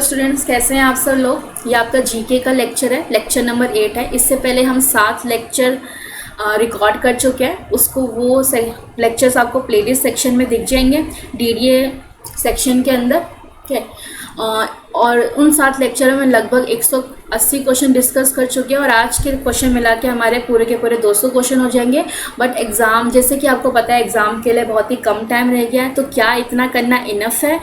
Students, कैसे हैं आप सब लोग। ये आपका जीके का लेक्चर है, लेक्चर नंबर 8 है। इससे पहले हम 7 लेक्चर रिकॉर्ड कर चुके हैं। उसको वो लेक्चर्स आपको प्लेलिस्ट सेक्शन में दिख जाएंगे, डीडीए सेक्शन के अंदर। ठीक है, और उन 7 लेक्चरों में लगभग 180 क्वेश्चन डिस्कस कर चुके हैं और आज के क्वेश्चन मिला के हमारे पूरे के पूरे 200 क्वेश्चन हो जाएंगे। बट एग्ज़ाम, जैसे कि आपको पता है, एग्ज़ाम के लिए बहुत ही कम टाइम रह गया है। तो क्या इतना करना इनफ है?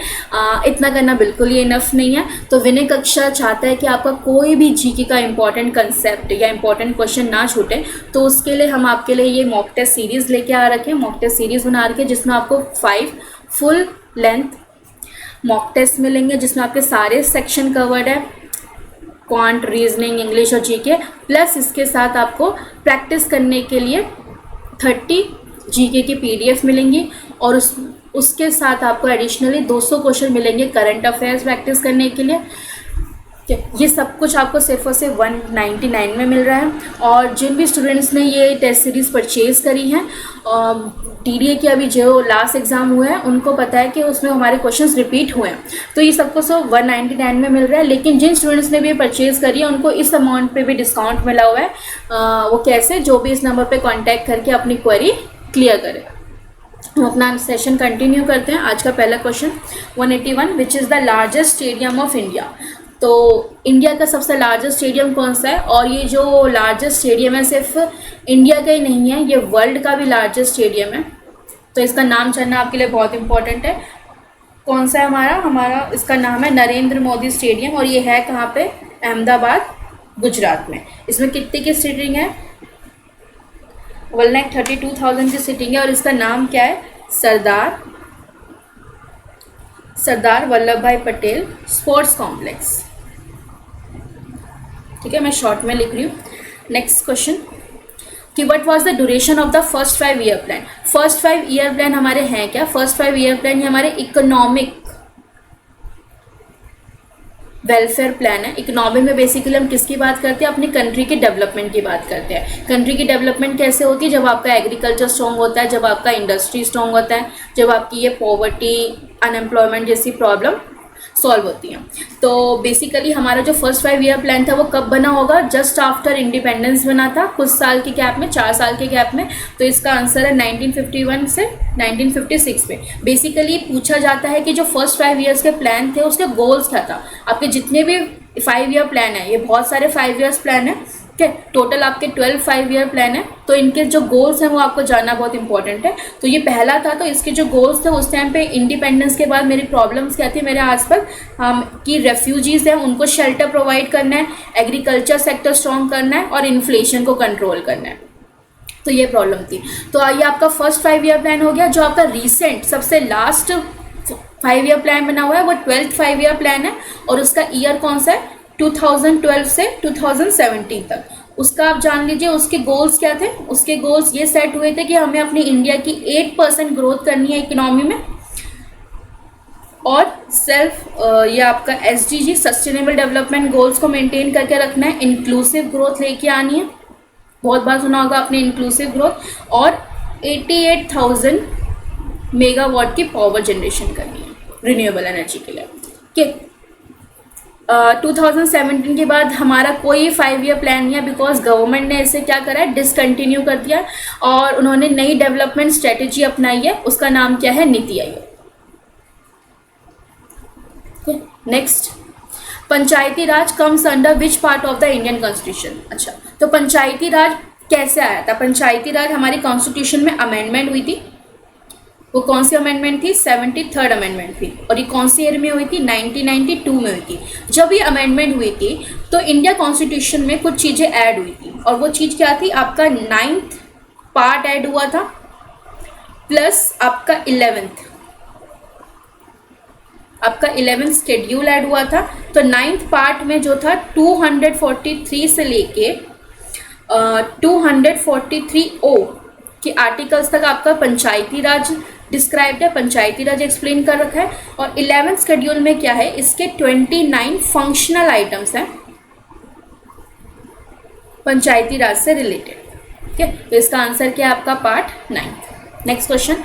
इतना करना बिल्कुल ही इनफ नहीं है। तो विनय कक्षा चाहता है कि आपका कोई भी जीके का इंपॉर्टेंट कंसेप्ट या इंपॉर्टेंट क्वेश्चन ना छूटे। तो उसके लिए हम आपके लिए ये मॉक टेस्ट सीरीज़ लेके आ रखे हैं, मॉक टेस्ट सीरीज़ बना रखे हैं, जिसमें आपको 5 फुल लेंथ मॉक टेस्ट मिलेंगे, जिसमें आपके सारे सेक्शन कवर्ड है, क्वांट, रीजनिंग, इंग्लिश और जीके। प्लस इसके साथ आपको प्रैक्टिस करने के लिए 30 जीके की पीडीएफ मिलेंगी और उसके साथ आपको एडिशनली 200 क्वेश्चन मिलेंगे करंट अफेयर्स प्रैक्टिस करने के लिए। ये सब कुछ आपको सिर्फ और सिर्फ 199 में मिल रहा है। और जिन भी स्टूडेंट्स ने ये टेस्ट सीरीज़ परचेज़ करी हैं, टीडीए के अभी जो लास्ट एग्ज़ाम हुआ है, उनको पता है कि उसमें हमारे क्वेश्चंस रिपीट हुए हैं। तो ये सबको सिर्फ 199 में मिल रहा है। लेकिन जिन स्टूडेंट्स ने भी परचेज़ करी है, उनको इस अमाउंट पे भी डिस्काउंट मिला हुआ है। वो कैसे? जो भी इस नंबर पे कांटेक्ट करके अपनी क्वेरी क्लियर करें। हम अपना सेशन कंटिन्यू करते हैं। आज का पहला question 181, which is the largest stadium of India. तो इंडिया का सबसे लार्जेस्ट स्टेडियम कौन सा है? और ये जो लार्जेस्ट स्टेडियम है, सिर्फ इंडिया का ही नहीं है, ये वर्ल्ड का भी लार्जेस्ट स्टेडियम है। तो इसका नाम जानना आपके लिए बहुत इंपॉर्टेंट है। कौन सा है हमारा इसका नाम है नरेंद्र मोदी स्टेडियम। और ये है कहाँ पे? अहमदाबाद, गुजरात में। इसमें कितने की सीटिंग है? 1,32,000 की सीटिंग है। और इसका नाम क्या है? सरदार वल्लभ भाई पटेल स्पोर्ट्स कॉम्प्लेक्स। ठीक है, मैं शॉर्ट में लिख रही हूँ। नेक्स्ट क्वेश्चन कि what was the duration of the first 5 year plan. First 5 year plan हमारे हैं क्या? फर्स्ट 5 ईयर प्लान ये हमारे इकोनॉमिक वेलफेयर प्लान है। इकोनॉमी में बेसिकली हम किसकी बात करते हैं? अपनी कंट्री के डेवलपमेंट की बात करते हैं। कंट्री की डेवलपमेंट कैसे होती है? जब आपका एग्रीकल्चर स्ट्रॉन्ग होता है, जब आपका इंडस्ट्री स्ट्रॉन्ग होता है, जब आपकी ये पॉवर्टी, अनएम्प्लॉयमेंट जैसी प्रॉब्लम सॉल्व होती हैं। तो बेसिकली हमारा जो फर्स्ट 5 ईयर प्लान था वो कब बना होगा? जस्ट आफ्टर इंडिपेंडेंस बना था, कुछ साल के गैप में, 4 साल के गैप में। तो इसका आंसर है 1951 से 1956 में। बेसिकली पूछा जाता है कि जो फर्स्ट 5 ईयर्स के प्लान थे उसके गोल्स क्या था। आपके जितने भी 5 ईयर प्लान है, ये बहुत सारे 5 ईयर्स प्लान है, ठीक है, टोटल आपके 12 5 ईयर प्लान है। तो इनके जो गोल्स हैं वो आपको जानना बहुत इंपॉर्टेंट है। तो ये पहला था, तो इसके जो गोल्स थे उस टाइम पे इंडिपेंडेंस के बाद मेरी प्रॉब्लम्स क्या थी मेरे आसपास, कि रेफ्यूजीज़ हैं उनको शेल्टर प्रोवाइड करना है, एग्रीकल्चर सेक्टर स्ट्रॉन्ग करना है और इन्फ्लेशन को कंट्रोल करना है। तो ये प्रॉब्लम थी। तो आइए, आपका फर्स्ट 5 ईयर प्लान हो गया। जो आपका रिसेंट सबसे लास्ट 5 ईयर प्लान बना हुआ है वो 12th 5 ईयर प्लान है। और उसका ईयर कौन सा है? 2012 से 2017 तक। उसका आप जान लीजिए उसके गोल्स क्या थे। उसके गोल्स ये सेट हुए थे कि हमें अपनी इंडिया की 8% ग्रोथ करनी है इकोनॉमी में, और ये आपका SDG सस्टेनेबल डेवलपमेंट गोल्स को मेंटेन करके रखना है। इंक्लूसिव ग्रोथ लेके आनी है, बहुत बार सुना होगा आपने इंक्लूसिव ग्रोथ। और 88,000 मेगावाट की पावर जनरेशन करनी है रिन्यूएबल एनर्जी के लिए। ठीक, 2017 के बाद हमारा कोई 5 ईयर प्लान नहीं है, बिकॉज गवर्नमेंट ने इसे क्या करा है? डिसकंटिन्यू कर दिया और उन्होंने नई डेवलपमेंट स्ट्रेटेजी अपनाई है। उसका नाम क्या है? NITI Aayog. Next, Panchayati Raj comes under which part of the Indian constitution. अच्छा, तो पंचायती राज कैसे आया था? पंचायती राज हमारी कॉन्स्टिट्यूशन में अमेंडमेंट हुई थी। वो कौन सी अमेंडमेंट थी? 73rd अमेंडमेंट थी। और ये कौन सी ईयर में हुई थी? 1992 में हुई थी। जब ये अमेंडमेंट हुई थी तो इंडिया कॉन्स्टिट्यूशन में कुछ चीज़ें ऐड हुई थी। और वो चीज़ क्या थी? आपका 9th पार्ट ऐड हुआ था, प्लस आपका 11th शेड्यूल ऐड हुआ था। तो 9th पार्ट में जो था 243 से लेके 243O के आर्टिकल्स तक आपका पंचायती राज डिस्क्राइब्ड है, पंचायती राज एक्सप्लेन कर रखा है। और 11th शेड्यूल में क्या है? इसके 29 फंक्शनल आइटम्स हैं पंचायती राज से रिलेटेड। ठीक है, तो इसका आंसर क्या है? आपका part 9। Next question,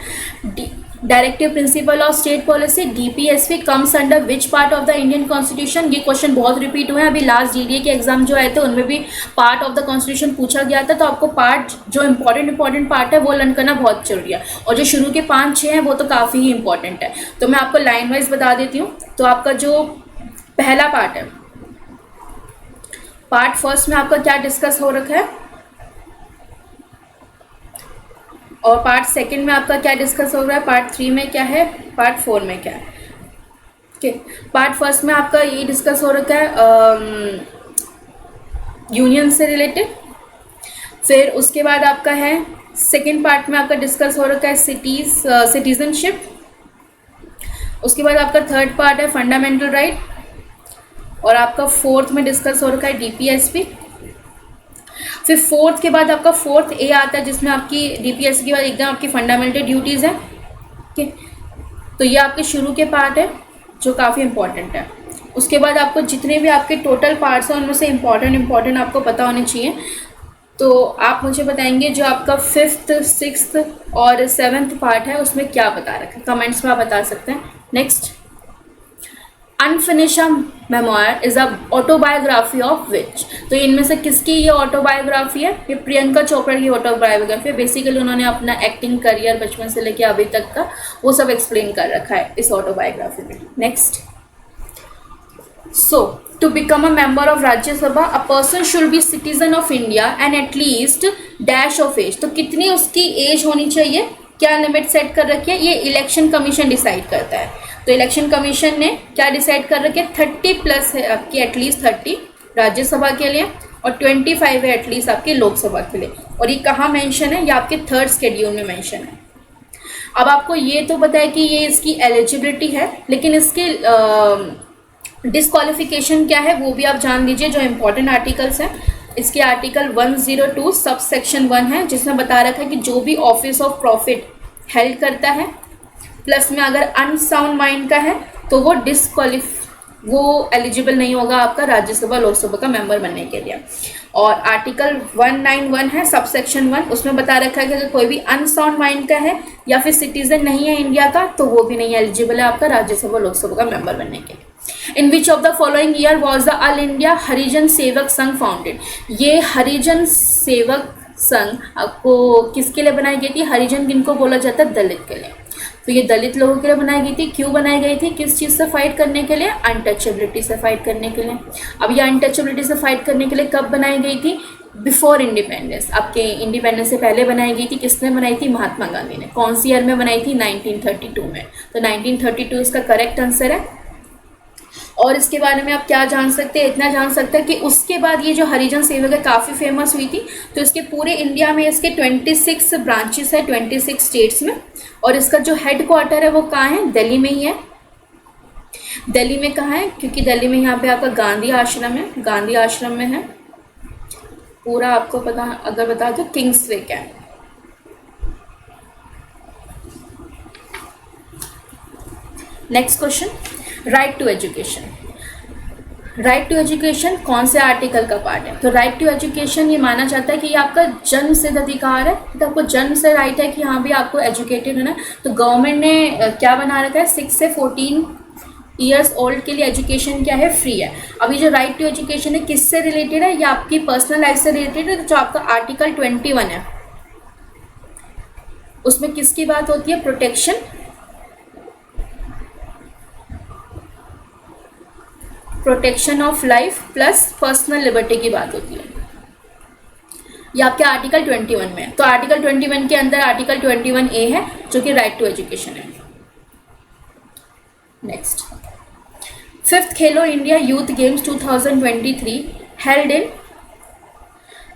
directive principle of state policy DPSP comes under which part of the Indian constitution. ये क्वेश्चन बहुत रिपीट हुए हैं, अभी लास्ट जीडीए के एग्जाम जो आए थे उनमें भी पार्ट ऑफ द कॉन्स्टिट्यूशन पूछा गया था, तो आपको पार्ट जो इंपॉर्टेंट पार्ट है वो लर्न करना बहुत जरूरी है, और जो शुरू के 5-6 हैं वो तो काफ़ी ही इंपॉर्टेंट है। तो मैं आपको लाइन वाइज बता देती हूँ। तो आपका जो पहला पार्ट है, पार्ट फर्स्ट में आपका क्या डिस्कस हो रखा है, और पार्ट सेकंड में आपका क्या डिस्कस हो रहा है, पार्ट 3 में क्या है, पार्ट 4 में क्या है। ओके, पार्ट फर्स्ट में आपका ये डिस्कस हो रखा है यूनियन से रिलेटेड। फिर उसके बाद आपका है सेकंड पार्ट में आपका डिस्कस हो रखा है सिटीजनशिप। उसके बाद आपका थर्ड पार्ट है फंडामेंटल राइट, और आपका फोर्थ में डिस्कस हो रखा है डीपीएसपी। फिर फोर्थ के बाद आपका फोर्थ ए आता है, जिसमें आपकी डीपीएससी के बाद एकदम आपकी फंडामेंटल ड्यूटीज़ है। ठीक है, तो ये आपके शुरू के पार्ट है जो काफ़ी इंपॉर्टेंट है। उसके बाद आपको जितने भी आपके टोटल पार्ट्स हैं उनमें से इम्पॉर्टेंट आपको पता होने चाहिए। तो आप मुझे बताएंगे जो आपका 5th 6th और 7th पार्ट है उसमें क्या बता रखा है, कमेंट्स में आप बता सकते हैं। Next, unfinished memoir is a autobiography of which. तो इनमें से किसकी ये ऑटोबायोग्राफी है, ये प्रियंका चोपड़ा की ऑटोबायोग्राफी है। बेसिकली उन्होंने अपना एक्टिंग करियर बचपन से लेकर अभी तक का वो सब एक्सप्लेन कर रखा है इस ऑटोबायोग्राफी में। Next, so to become a member of Rajya Sabha a person should be citizen of India and at least dash of age. तो कितनी उसकी एज होनी चाहिए, क्या लिमिट सेट कर रखी है, ये इलेक्शन कमीशन डिसाइड करता है। तो इलेक्शन कमीशन ने क्या डिसाइड कर रखी है, 30+ है आपकी एटलीस्ट 30 राज्यसभा के लिए, और 25 है एटलीस्ट आपकी लोकसभा के लिए। और ये कहाँ मेंशन है, ये आपके 3rd शेड्यूल में मेंशन है। अब आपको ये तो पता है कि ये इसकी एलिजिबिलिटी है, लेकिन इसके डिस्क्वालिफिकेशन क्या है वो भी आप जान लीजिए। जो इंपॉर्टेंट आर्टिकल्स हैं, इसके आर्टिकल 102 सब सेक्शन 1 है, जिसमें बता रखा है कि जो भी ऑफिस ऑफ प्रॉफिट हेल्ड करता है प्लस में अगर अनसाउंड माइंड का है तो वो एलिजिबल नहीं होगा आपका राज्यसभा लोकसभा का मेंबर बनने के लिए। और आर्टिकल 191 है सब सेक्शन 1, उसमें बता रखा है कि अगर कोई भी अनसाउंड माइंड का है या फिर सिटीजन नहीं है इंडिया का तो वो भी नहीं एलिजिबल है आपका राज्यसभा लोकसभा का मेंबर बनने के लिए। In which of the following year was the All India Harijan Sevak Sangh founded. ये हरिजन सेवक संघ आपको किसके लिए बनाई गई थी, हरिजन किनको बोला जाता है, दलित के लिए। तो ये दलित लोगों के लिए बनाई गई थी। क्यों बनाई गई थी, किस चीज़ से फाइट करने के लिए, अनटचेबिलिटी से फाइट करने के लिए। अब ये अनटचेबिलिटी से फाइट करने के लिए कब बनाई गई थी, बिफोर इंडिपेंडेंस, आपके इंडिपेंडेंस से पहले बनाई गई थी। किसने बनाई थी, महात्मा गांधी ने। कौन सी ईयर में बनाई थी, 1932 में। तो 1932 इसका करेक्ट आंसर है। और इसके बारे में आप क्या जान सकते हैं, इतना जान सकते हैं कि उसके बाद ये जो हरिजन सेवक है काफ़ी फेमस हुई थी। तो इसके पूरे इंडिया में इसके 26 ब्रांचेस है, 26 स्टेट्स में। और इसका जो हेड क्वार्टर है वो कहाँ है, दिल्ली में ही है। दिल्ली में कहाँ है, क्योंकि दिल्ली में यहाँ पे आपका गांधी आश्रम है, गांधी आश्रम में है। पूरा आपको पता अगर बता दो, किंग्स वे क्या है। Next question, right to education. Right to education कौन से आर्टिकल का पार्ट है, तो राइट टू एजुकेशन ये माना जाता है कि ये आपका जन्म सिद्ध अधिकार है। तो आपको जन्म से राइट है कि हाँ भी आपको एजुकेटेड होना। तो गवर्नमेंट ने क्या बना रखा है, 6 से 14 ईयर्स ओल्ड के लिए एजुकेशन क्या है, फ्री है। अभी जो राइट टू एजुकेशन है किससे रिलेटेड है, ये आपकी पर्सनल लाइफ से रिलेटेड है। जो आपका आर्टिकल 21 है उसमें किसकी बात होती है, protection of life plus personal liberty की बात होती है। ये आपके आर्टिकल 21 में है। तो आर्टिकल 21 के अंदर आर्टिकल 21A है जो कि राइट टू एजुकेशन है। Next, 5th Khelo India youth games 2023 held in,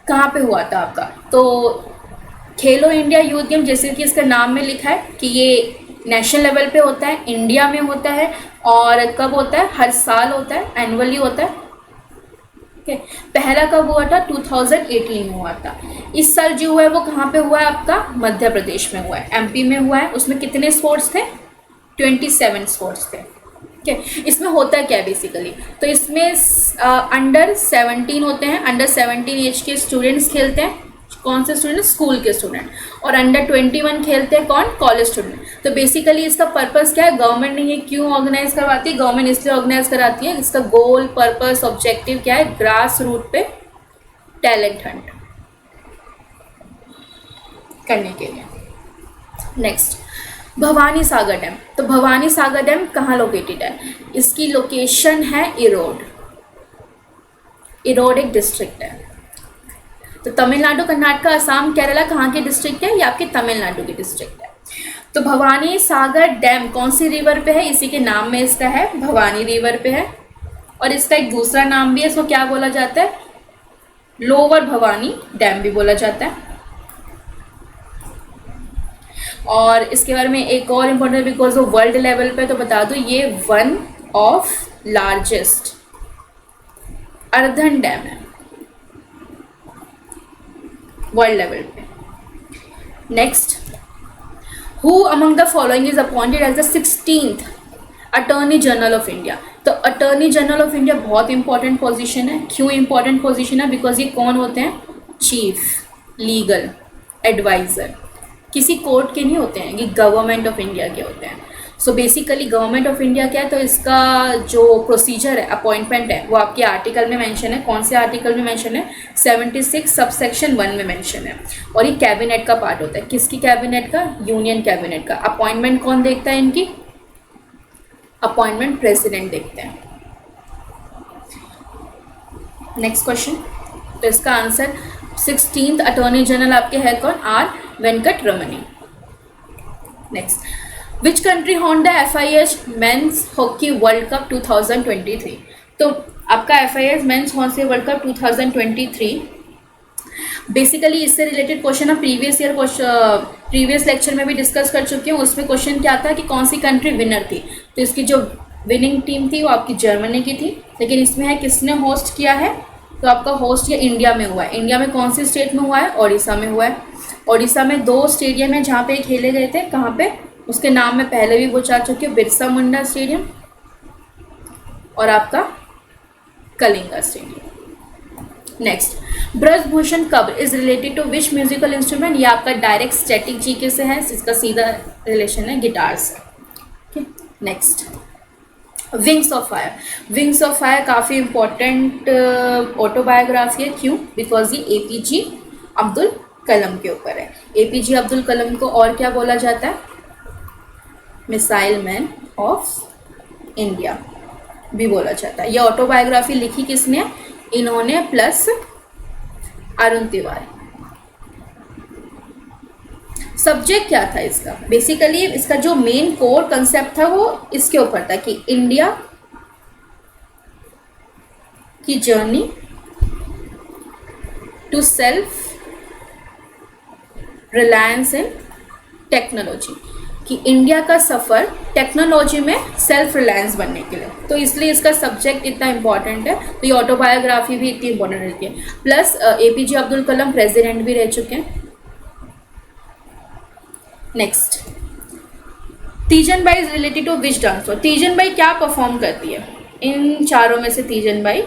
कहाँ पे हुआ था आपका, तो खेलो इंडिया यूथ गेम जैसे कि इसका नाम में लिखा है कि ये नेशनल लेवल पे होता है, इंडिया में होता है। और कब होता है, हर साल होता है, एनुअली होता है। ठीक, पहला कब हुआ था, 2018 में हुआ था। इस साल जो हुआ है वो कहाँ पे हुआ है आपका, मध्य प्रदेश में हुआ है, एमपी में हुआ है। उसमें कितने स्पोर्ट्स थे, 27 स्पोर्ट्स थे। ठीक है, इसमें होता है क्या बेसिकली, तो इसमें अंडर 17 होते हैं, अंडर 17 एज के स्टूडेंट्स खेलते हैं। कौन से स्टूडेंट? स्कूल के स्टूडेंट। और अंडर 21 खेलते हैं कौन? College student. तो बेसिकली इसका पर्पस क्या है? गवर्नमेंट ने ये क्यों ऑर्गेनाइज करवाती है? गवर्नमेंट इसलिए ऑर्गेनाइज कराती है, इसका गोल, पर्पस, ऑब्जेक्टिव क्या है? ग्रास रूट पे टैलेंट हंट करने के लिए। नेक्स्ट, भवानी सागर डैम। तो भवानी सागर डैम कहाँ लोकेटेड है? इसकी लोकेशन है इरोड। इरोड एक डिस्ट्रिक्ट है। तो तमिलनाडु, कर्नाटक, असम, केरला कहाँ की डिस्ट्रिक्ट है? ये आपके तमिलनाडु की डिस्ट्रिक्ट है। तो भवानी सागर डैम कौन सी रिवर पे है? इसी के नाम में इसका है, भवानी रिवर पे है। और इसका एक दूसरा नाम भी है, इसको क्या बोला जाता है? लोअर भवानी डैम भी बोला जाता है। और इसके बारे में एक और इम्पोर्टेंट, बिकॉज वो वर्ल्ड लेवल पे, तो बता दो ये one of largest earthen dam है वर्ल्ड लेवल पे। Next, who among the following is appointed as the 16th attorney general of India? तो अटॉर्नी जनरल ऑफ इंडिया बहुत इंपॉर्टेंट पोजीशन है। क्यों इंपॉर्टेंट पोजीशन है? बिकॉज ये कौन होते हैं? Chief legal adviser. किसी कोर्ट के नहीं होते हैं, ये गवर्नमेंट ऑफ इंडिया के होते हैं। So basically government of India क्या है? तो इसका जो प्रोसीजर है, अपॉइंटमेंट है, वो आपके आर्टिकल में मेंशन है। कौन से आर्टिकल में मेंशन है? 76 सबसेक्शन 1 में मेंशन है। और ये कैबिनेट का पार्ट होता है। किसकी कैबिनेट का? यूनियन कैबिनेट का। अपॉइंटमेंट कौन देखता है इनकी? अपॉइंटमेंट प्रेसिडेंट देखते हैं। नेक्स्ट क्वेश्चन, तो इसका आंसर 16th अटॉर्नी जनरल आपके है कौन? R Venkat Ramani. Next, which country won the FIH men's hockey world cup 2023? तो आपका FIH men's hockey world cup 2023 basically इससे रिलेटेड क्वेश्चन हम प्रीवियस लेक्चर में भी डिस्कस कर चुके हैं। उसमें क्वेश्चन क्या था कि कौन सी कंट्री विनर थी? तो इसकी जो विनिंग टीम थी वो आपकी जर्मनी की थी। लेकिन इसमें है किसने होस्ट किया है? तो आपका होस्ट ये इंडिया में हुआ है। इंडिया में कौन सी स्टेट में हुआ है? ओडिशा में हुआ है। ओडिशा में 2 स्टेडियम है जहाँ पे खेले गए थे। कहाँ पे? उसके नाम में पहले भी वो जा चुके, बिरसा मुंडा स्टेडियम और आपका Kalinga stadium. Next, Brajbhushan Kabra is related to which musical instrument? ये आपका डायरेक्ट स्टैटिक जीके से है, इसका सीधा रिलेशन है गिटार से। Next, wings of fire. Wings of fire काफ़ी इंपॉर्टेंट ऑटोबायोग्राफी है। क्यों? बिकॉज ये APJ अब्दुल कलाम के ऊपर है। APJ अब्दुल कलाम को और क्या बोला जाता है? मिसाइल मैन ऑफ इंडिया भी बोला जाता है। ये ऑटोबायोग्राफी लिखी किसने? इन्होंने प्लस अरुण तिवारी। सब्जेक्ट क्या था इसका? बेसिकली इसका जो मेन कोर कंसेप्ट था वो इसके ऊपर था कि इंडिया की journey to self reliance in technology, कि इंडिया का सफ़र टेक्नोलॉजी में सेल्फ रिलायंस बनने के लिए। तो इसलिए इसका सब्जेक्ट इतना इंपॉर्टेंट है। तो ये ऑटोबायोग्राफी भी इतनी इंपॉर्टेंट रहती है। Plus APJ Abdul Kalam president भी रह चुके हैं। Next, Teejan Bai is related to which dance? Teejan Bai क्या परफॉर्म करती है? इन चारों में से तीजन बाई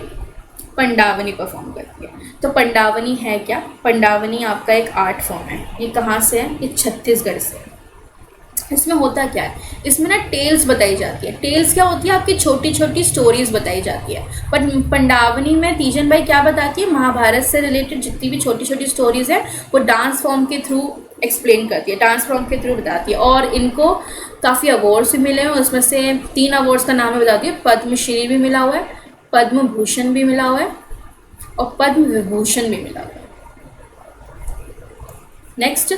पंडावनी परफॉर्म करती है। तो पंडावनी है क्या? पंडावनी आपका एक आर्ट फॉर्म है। ये कहाँ से है? ये छत्तीसगढ़ से है। इसमें होता क्या है? इसमें ना टेल्स बताई जाती है। टेल्स क्या होती है? आपकी छोटी छोटी स्टोरीज बताई जाती है। पर पंडावनी में तीजन बाई क्या बताती है? महाभारत से रिलेटेड जितनी भी छोटी छोटी स्टोरीज है वो डांस फॉर्म के थ्रू एक्सप्लेन करती है, डांस फॉर्म के थ्रू बताती है। और इनको काफ़ी अवार्ड्स भी मिले हैं। उसमें से 3 अवार्ड्स का नाम है बताती है। पद्मश्री भी मिला हुआ है, पद्म भूषण भी मिला हुआ है और पद्म विभूषण भी मिला हुआ है। Next,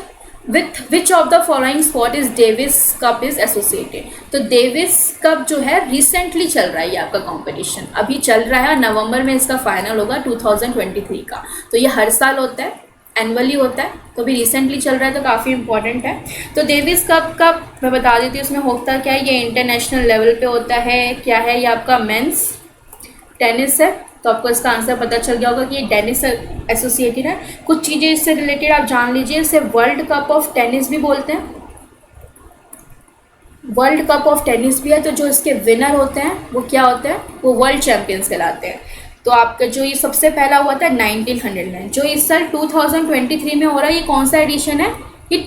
with which of the following sport is Davis cup is associated? तो डेविस कप जो है रिसेंटली चल रहा है, ये आपका कंपटीशन अभी चल रहा है। नवंबर में इसका फाइनल होगा 2023 का। तो ये हर साल होता है, एनुअली होता है, तो भी रिसेंटली चल रहा है, तो काफ़ी इंपॉर्टेंट है। तो डेविस कप का मैं बता देती हूँ, उसमें होता क्या है? ये इंटरनेशनल लेवल पे होता है। क्या है? ये आपका मेंस टेनिस है। तो आपको इसका आंसर पता चल गया होगा कि ये टेनिस एसोसिएटेड है। कुछ चीज़ें इससे रिलेटेड आप जान लीजिए। इसे वर्ल्ड कप ऑफ टेनिस भी बोलते हैं। वर्ल्ड कप ऑफ टेनिस भी है। तो जो इसके विनर होते हैं वो क्या होते हैं? वो वर्ल्ड चैंपियंस कहलाते हैं। तो आपका जो ये सबसे पहला हुआ था 1909, जो इस साल 2023 में हो रहा है ये कौन सा एडिशन है, ये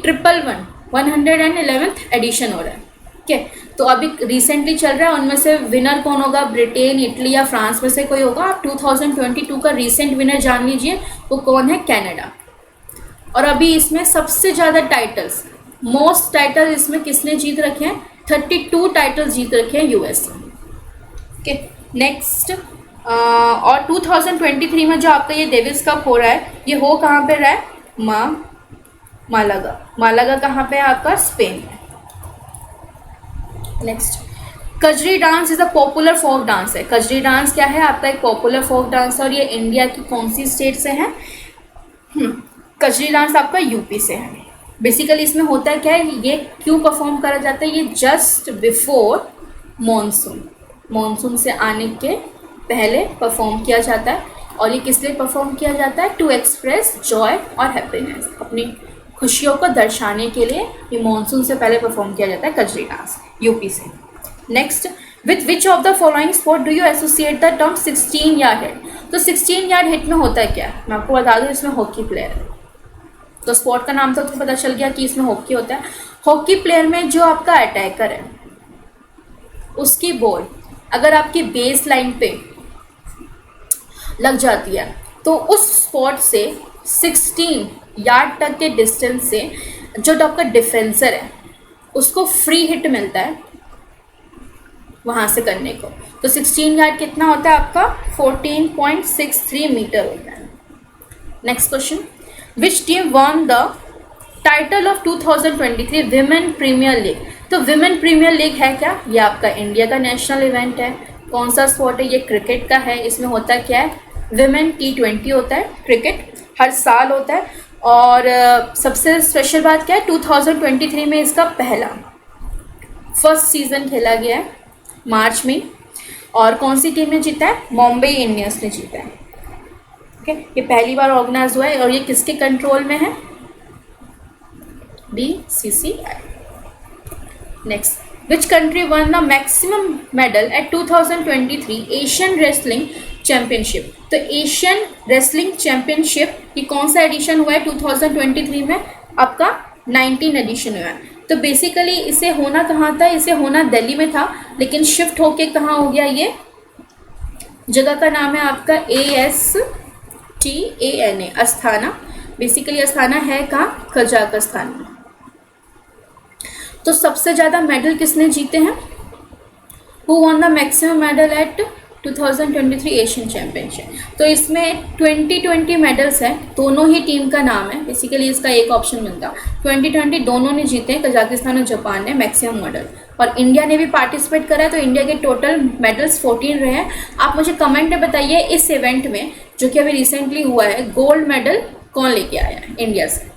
111th एडिशन हो रहा है। ठीक है, तो अभी रिसेंटली चल रहा है, उनमें से विनर कौन होगा, ब्रिटेन, इटली या फ्रांस में से कोई होगा। आप 2022 का रिसेंट विनर जान लीजिए, वो कौन है, कनाडा। और अभी इसमें सबसे ज़्यादा टाइटल्स, मोस्ट टाइटल इसमें किसने जीत रखे हैं, 32 टाइटल्स जीत रखे हैं यूएस। ओके, नेक्स्ट और 2023 में जो आपका ये डेविस कप हो रहा है, ये हो कहाँ पे रहा है, मालागा कहाँ पे है आपका, स्पेन में। Next, Kajri dance is a popular folk dance है। कजरी डांस क्या है आपका, एक पॉपुलर फोक डांस है, और ये इंडिया की कौन सी स्टेट से है, कजरी डांस आपका यूपी से है। बेसिकली इसमें होता क्या है, ये क्यों परफॉर्म करा जाता है, ये जस्ट बिफोर मॉनसून से आने के पहले परफॉर्म किया जाता है। और ये किस लिए परफॉर्म किया जाता है, टू एक्सप्रेस जॉय और हैप्पीनेस, अपनी खुशियों को दर्शाने के लिए ये मॉनसून से पहले परफॉर्म किया जाता है कजरी डांस, यूपी से। Next, with which of the following sport do you associate the term 16 yard hit. तो 16 यार्ड हिट में होता है क्या, मैं आपको बता दूँ, इसमें हॉकी प्लेयर है, तो स्पोर्ट का नाम तो पता चल गया कि इसमें हॉकी होता है। हॉकी प्लेयर में जो आपका अटैकर है, उसकी बॉल अगर आपकी बेस लाइन पे लग जाती है, तो उस स्पॉट से 16 यार्ड तक के डिस्टेंस से जो आपका डिफेंसर है उसको फ्री हिट मिलता है वहाँ से करने को। तो 16 यार्ड कितना होता है आपका, 14.63 मीटर होता है। Next question, which team won the title of 2023 women premiere league. तो विमेन प्रीमियर लीग है क्या, ये आपका इंडिया का नेशनल इवेंट है। कौन सा स्पोर्ट है, ये क्रिकेट का है। इसमें होता क्या है, विमेन T20 होता है, क्रिकेट हर साल होता है। और सबसे स्पेशल बात क्या है, 2023 में इसका फर्स्ट सीज़न खेला गया है मार्च में। और कौन सी टीम ने जीता है, मुंबई इंडियंस ने जीता है। ओके, ये पहली बार ऑर्गेनाइज हुआ है और ये किसके कंट्रोल में है, BCCI। Next, which country one the maximum medal at 2023 Asian wrestling championship. तो एशियन रेसलिंग चैम्पियनशिप ये कौन सा एडिशन हुआ है 2023 में, आपका 19 एडिशन हुआ है। तो बेसिकली इसे होना कहाँ था, इसे होना दिल्ली में था, लेकिन शिफ्ट होके कहाँ हो गया, ये जगह का नाम है आपका ASTANA, अस्थाना। बेसिकली अस्थाना है कहाँ, कजाकिस्तान में। तो सबसे ज़्यादा मेडल किसने जीते हैं, who one the maximum medal at 2023 Asian championship. तो इसमें 20 मेडल्स हैं, दोनों ही टीम का नाम है। बेसिकली इसका एक ऑप्शन मिलता, 2020 दोनों ने जीते, कजाकिस्तान और जापान ने मैक्सिमम मेडल, और इंडिया ने भी पार्टिसिपेट करा है। तो इंडिया के टोटल मेडल्स 14 रहे हैं। आप मुझे कमेंट में बताइए इस इवेंट में जो कि अभी रिसेंटली हुआ है, गोल्ड मेडल कौन लेके आया है इंडिया से।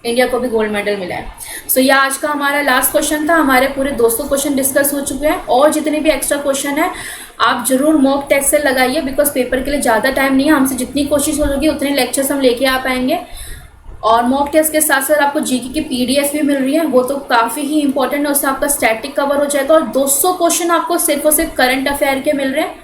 इंडिया को भी गोल्ड मेडल मिला है। सो ये आज का हमारा लास्ट क्वेश्चन था। हमारे पूरे 200 क्वेश्चन डिस्कस हो चुके हैं, और जितने भी एक्स्ट्रा क्वेश्चन है आप जरूर मॉक टेस्ट से लगाइए, बिकॉज पेपर के लिए ज़्यादा टाइम नहीं है। हमसे जितनी कोशिश होगी उतने लेक्चर्स हम लेके आ पाएंगे। और मॉक टेस्ट के साथ साथ आपको जीके की PDF भी मिल रही है, वो तो काफ़ी ही इंपॉर्टेंट है, उससे आपका स्टैटिक कवर हो जाएगा। और 200 क्वेश्चन आपको सिर्फ और सिर्फ करंट अफेयर के मिल रहे हैं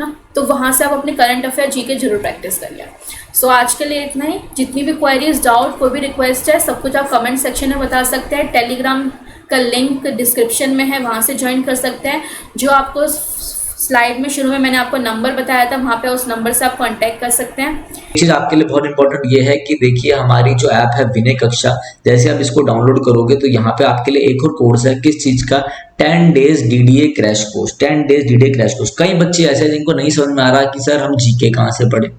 ना, तो वहाँ से आप अपने करंट अफेयर जीके जरूर प्रैक्टिस करिए। सो आज के लिए इतना ही। जितनी भी क्वेरीज, डाउट, कोई भी रिक्वेस्ट है, सब कुछ आप कमेंट सेक्शन में बता सकते हैं। टेलीग्राम का लिंक डिस्क्रिप्शन में है, वहाँ से ज्वाइन कर सकते हैं। जो आपको स्लाइड में शुरू में मैंने आपको नंबर बताया था, वहाँ पे उस नंबर से आप कांटेक्ट कर सकते हैं। एक चीज आपके लिए बहुत इंपॉर्टेंट ये है कि देखिए हमारी जो ऐप है विनय कक्षा, जैसे आप इसको डाउनलोड करोगे तो यहाँ पे आपके लिए एक और कोर्स है, किस चीज का, 10 days DDA crash course. 10 days DDA crash course. कई बच्चे ऐसे हैं जिनको नहीं समझ में आ रहा कि सर हम जीके कहाँ से पढ़े,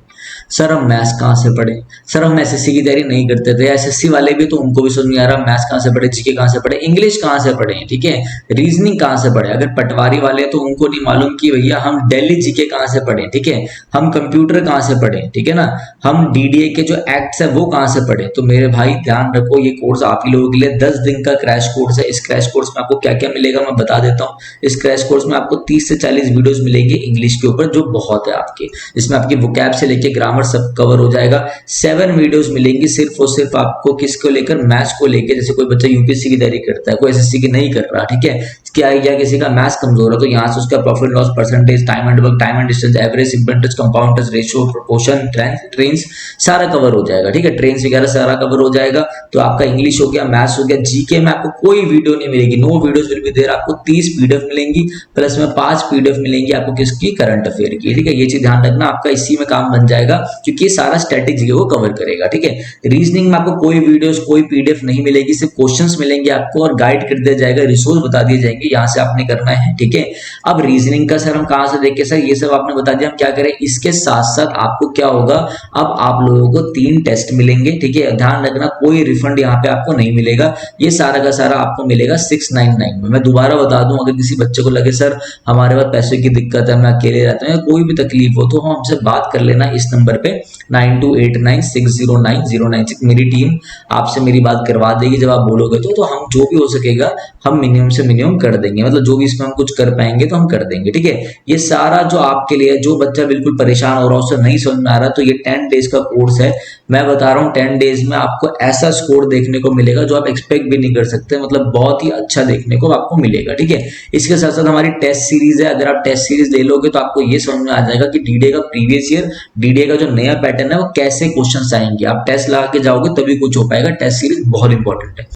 सर हम मैथ्स कहाँ से पढ़े, सर हम SSC की तैयारी नहीं करते थे। SSC वाले भी तो उनको भी समझ नहीं आ रहा मैथ्स कहाँ से पढ़े, जीके कहाँ से पढ़े, इंग्लिश कहाँ से पढ़े, ठीक है, रीजनिंग कहाँ से पढ़े। अगर पटवारी वाले तो उनको नहीं मालूम कि भैया हम दिल्ली जीके कहाँ से पढ़े, ठीक है, हम कंप्यूटर कहाँ से पढ़े, ठीक है ना, हम DDA के जो एक्ट्स है वो कहाँ से पढ़े। तो मेरे भाई ध्यान रखो, ये कोर्स आप ही लोगों के लिए 10 दिन का क्रैश कोर्स है। इस क्रैश कोर्स में आपको क्या क्या मिलेगा मैं बता देता हूँ। इस क्रैश कोर्स में आपको 30 से 40 वीडियोस मिलेंगे इंग्लिश के ऊपर, जो बहुत है आपके। इसमें आपकी वोकैब से लेके ग्रामर ग्रामर सब कवर हो जाएगा। 7 वीडियोस मिलेंगी सिर्फ और सिर्फ आपको किसको लेकर, मैथ्स को लेकर। जैसे कोई बच्चा यूपीएससी की तैयारी करता है, कोई एसएससी की नहीं कर रहा, ठीक है, क्या या किसी का मैथ्स कमजोर है, तो यहाँ से उसका profit loss percentage, time and work, time and distance, average, simple interest, compound interest, ratio, proportion, trends सारा कवर हो जाएगा, ठीक है, ट्रेंड्स वगैरह सारा कवर हो जाएगा। तो आपका इंग्लिश हो गया, मैथ्स हो गया। जीके में आपको कोई वीडियो नहीं मिलेगी, no videos will be there. आपको 30 पीडीएफ मिलेंगी, प्लस में 5 पीडीएफ मिलेंगी आपको किसकी, करंट अफेयर की, ठीक है। ये चीज ध्यान रखना, आपका इसी में काम बन जाएगा क्योंकि ये सारा स्टैटिक जीके को कवर करेगा, ठीक है। रीजनिंग में आपको कोई वीडियोस कोई पीडीएफ नहीं मिलेगी, सिर्फ क्वेश्चंस मिलेंगे आपको और गाइड कर दिया जाएगा, रिसोर्स बता दिए जाएंगे, यहाँ से आपने करना है, ठीक है। अब रीजनिंग का सर हम कहां से देखें, सर ये सब आपने बता दिया, हम क्या करें। इसके साथ साथ आपको क्या होगा, अब आप लोगों को 3 टेस्ट मिलेंगे, ठीक है। ध्यान रखना कोई रिफंड यहाँ पे आपको नहीं मिलेगा, ये सारा का सारा आपको मिलेगा 699 में। मैं दोबारा बता दूं, अगर किसी बच्चे को लगे सर हमारे पास पैसे की दिक्कत है, मैं अकेले रहता हूँ, या कोई भी तकलीफ हो तो हमसे बात कर लेना इस नंबर पे 9289609096। मेरी टीम आपसे मेरी बात करवा देगी जब आप बोलोगे तो हम जो भी हो सकेगा हम मिनिमम से मिनिमम कर देंगे, मतलब जो भी इसमें हम कुछ कर पाएंगे तो हम कर देंगे, ठीक है। ये सारा जो आपके लिए, जो बच्चा बिल्कुल परेशान हो रहा है, उसे नहीं समझ में आ रहा, तो ये 10 डेज का कोर्स है। मैं बता रहा हूँ 10 डेज में आपको ऐसा स्कोर देखने को मिलेगा जो आप एक्सपेक्ट भी नहीं कर सकते, मतलब बहुत ही अच्छा देखने को आपको मिलेगा, ठीक है। इसके साथ साथ हमारी टेस्ट सीरीज है, अगर आप टेस्ट सीरीज ले लोगे तो आपको ये समझ में आ जाएगा कि डीडे का प्रीवियस ईयर, डीडे का जो नया पैटर्न है वो कैसे क्वेश्चन आएंगे। आप टेस्ट लगा के जाओगे तभी कुछ हो पाएगा। टेस्ट सीरीज बहुत इंपॉर्टेंट है।